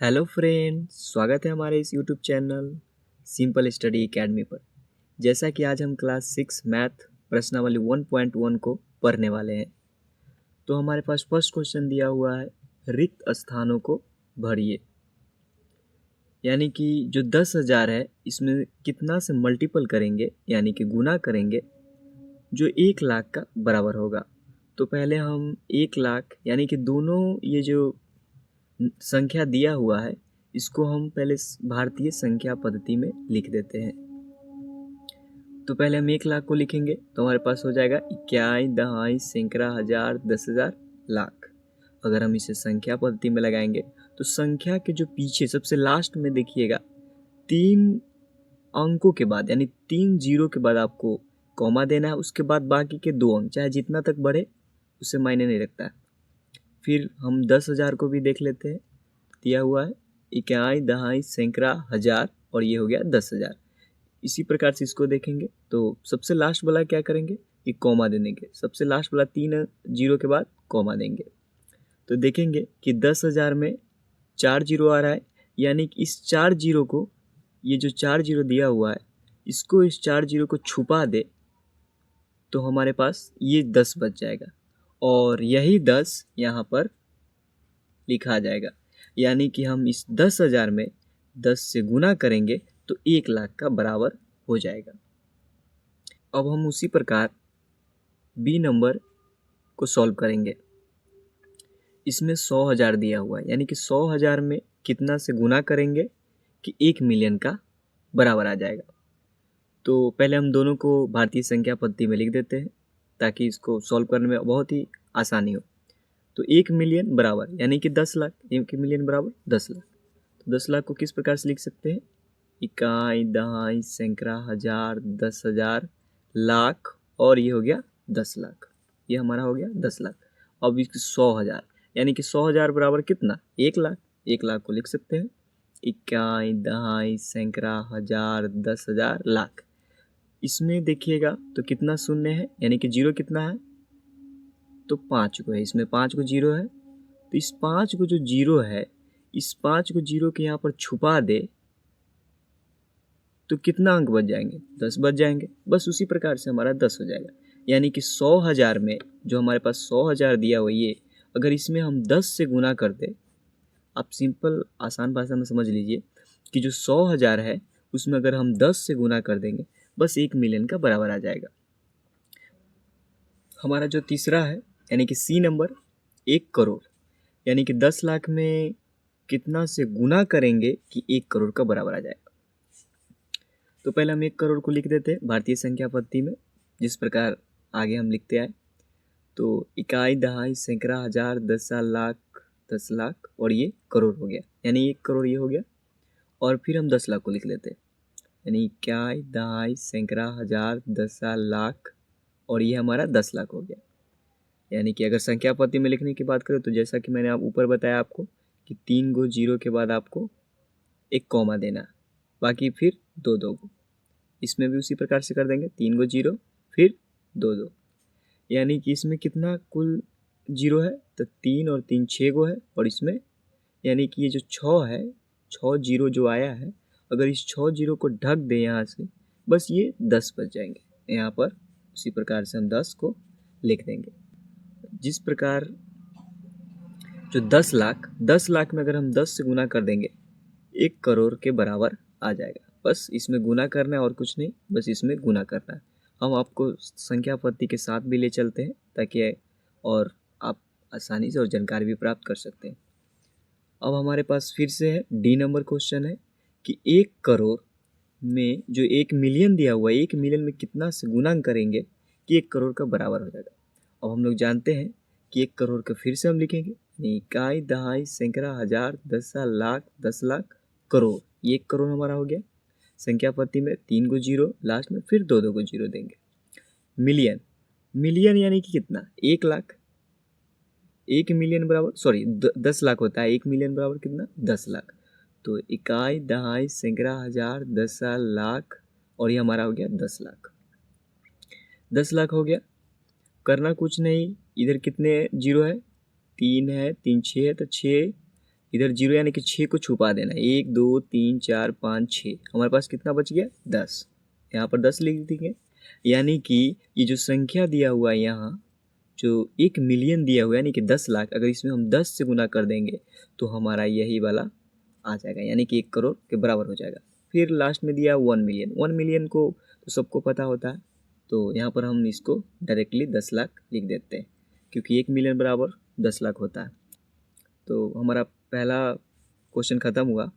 Hello friends, स्वागत है हमारे इस YouTube channel simple study academy पर। जैसा कि आज हम क्लास 6 मैथ प्रश्नावली 1.1 को पढ़ने वाले हैं, तो हमारे पास फर्स्ट क्वेश्चन दिया हुआ है, रिक्त स्थानों को भरिए। यानी कि जो 10,000 है इसमें कितना से मल्टीपल करेंगे यानी कि गुना करेंगे जो 1 लाख का बराबर होगा। तो पहले हम 1 लाख यानी कि दोनों ये जो संख्या दिया हुआ है इसको हम पहले भारतीय संख्या पद्धति में लिख देते हैं। तो पहले हम 1 लाख को लिखेंगे तो हमारे पास हो जाएगा इक्याई, दहाई, सैकड़ा, हजार, 10,000, लाख। अगर हम इसे संख्या पद्धति में लगाएंगे तो संख्या के जो पीछे सबसे लास्ट में देखिएगा 3 अंकों के बाद यानी 3 जीरो के बाद आपको कॉमा देना है। उसके बाद बाकी के 2 अंक चाहे जितना तक बढ़े उससे मायने नहीं रखता है। फिर हम 10,000 को भी देख लेते हैं, दिया हुआ है इकाई, दहाई, सैकड़ा, हजार और ये हो गया 10,000। इसी प्रकार से इसको देखेंगे तो सबसे लास्ट वाला क्या करेंगे, एक कॉमा दे देंगे। सबसे लास्ट वाला 3 जीरो के बाद कॉमा देंगे तो देखेंगे कि 10,000 में 4 जीरो आ रहा है, यानी कि इस 4 जीरो को, ये जो 4 जीरो दिया हुआ है इसको इस 4 जीरो को छुपा दे तो हमारे पास ये 10 बच जाएगा और यही 10 यहाँ पर लिखा जाएगा। यानी कि हम इस 10,000 में 10 से गुना करेंगे तो 1 लाख का बराबर हो जाएगा। अब हम उसी प्रकार बी नंबर को सॉल्व करेंगे। इसमें 100,000 दिया हुआ है, यानी कि 100,000 में कितना से गुना करेंगे कि 1 मिलियन का बराबर आ जाएगा। तो पहले हम दोनों को भारतीय संख्या पद्धति में लिख देते हैं ताकि इसको सॉल्व करने में बहुत ही आसानी हो। तो 1 मिलियन बराबर यानी कि 10 लाख, 1 मिलियन बराबर 10 लाख। तो 10 लाख को किस प्रकार से लिख सकते हैं, इकाई, दहाई, सैकड़ा, हजार, 10,000, लाख और ये हो गया 10 लाख। ये हमारा हो गया 10 लाख। अब इसकी 100,000 यानी कि 100,000 बराबर कितना, 1 लाख। 1 लाख को लिख सकते हैं इकाई, दहाई, सैकड़ा, हजार, 10,000, लाख। इसमें देखिएगा तो कितना शून्य है यानी कि जीरो कितना है, तो 5 को है। इसमें 5 को जीरो है तो इस 5 को जो जीरो है इस 5 को जीरो के यहाँ पर छुपा दे तो कितना अंक बच जाएंगे, 10 बच जाएंगे। बस उसी प्रकार से हमारा 10 हो जाएगा। यानी कि 100,000 में जो हमारे पास 100,000 दिया हुआ ये, अगर इसमें हम 10 से गुना कर दे, आप सिंपल आसान भाषा में समझ लीजिए कि जो 100,000 है उसमें अगर हम 10 से गुना कर देंगे बस 1 मिलियन का बराबर आ जाएगा। हमारा जो तीसरा है यानी कि सी नंबर, 1 करोड़, यानी कि 10 लाख में कितना से गुना करेंगे कि 1 करोड़ का बराबर आ जाएगा। तो पहले हम 1 करोड़ को लिख देते हैं भारतीय संख्या पद्धति में, जिस प्रकार आगे हम लिखते आए। तो इकाई, दहाई, सैकड़ा, हजार, 10,000, लाख, 10 लाख और ये करोड़ हो गया, यानी 1 करोड़ ये हो गया। और फिर हम 10 लाख को लिख लेते हैं, यानी इकाई, दहाई, सैकड़ा, हजार, 10,000, लाख और ये हमारा 10 लाख हो गया। यानी कि अगर संख्या पद्धति में लिखने की बात करें तो जैसा कि मैंने आप ऊपर बताया आपको कि 3 गो जीरो के बाद आपको एक कॉमा देना, बाकी फिर 2 गो। इसमें भी उसी प्रकार से कर देंगे, 3 गो जीरो फिर 2, यानी कि इसमें कितना कुल जीरो है, तो 3 और 3 6 गो है। और इसमें यानी कि ये जो 6 है, 6 जीरो जो आया है, अगर इस 6 जीरो को ढक दे यहाँ से बस ये 10 बच जाएंगे। यहाँ पर उसी प्रकार से हम 10 को लिख देंगे। जिस प्रकार जो 10 लाख में अगर हम 10 से गुना कर देंगे 1 करोड़ के बराबर आ जाएगा। बस इसमें गुना करना है और कुछ नहीं, बस इसमें गुना करना है। हम आपको संख्या पद्धति के साथ भी ले चलते हैं ताकि और आप आसानी से और जानकारी भी प्राप्त कर सकते हैं। अब हमारे पास फिर से है डी नंबर क्वेश्चन है कि 1 करोड़ में जो 1 मिलियन दिया हुआ है, 1 मिलियन में कितना से गुना करेंगे कि 1 करोड़ का बराबर हो जाएगा। अब हम लोग जानते हैं कि 1 करोड़ का फिर से हम लिखेंगे, इकाई, दहाई, सैकड़ा, हजार, 10,000, लाख, 10 लाख, करोड़। ये 1 करोड़ हमारा हो गया। संख्या पद्धति में 3 गो जीरो लास्ट में फिर 2 गो जीरो देंगे। मिलियन, मिलियन यानी कि कितना, 1 लाख। 1 मिलियन बराबर 10 लाख होता है, 1 मिलियन बराबर कितना, 10 लाख। तो इकाई, दहाई, सैकड़ा, हजार, 10,000, लाख और ये हमारा हो गया 10 लाख। 10 लाख हो गया। करना कुछ नहीं, इधर कितने जीरो है, 3 है, 3 6 है तो 6 इधर 0 यानी कि 6 को छुपा देना, 1 2 3 4 5 6, हमारे पास कितना बच गया 10, यहाँ पर 10 लिख देंगे। यानी कि ये जो संख्या दिया हुआ है यहाँ, जो 1 मिलियन दिया हुआ है यानी कि 10 लाख, अगर इसमें हम 10 से गुना कर देंगे तो हमारा यही वाला आ जाएगा, यानी कि 1 करोड़ के बराबर हो जाएगा। फिर लास्ट में दिया 1 मिलियन, 1 मिलियन को तो सबको पता होता है, तो यहाँ पर हम इसको डायरेक्टली 10 लाख लिख देते हैं, क्योंकि 1 मिलियन बराबर 10 लाख होता है। तो हमारा पहला क्वेश्चन ख़त्म हुआ।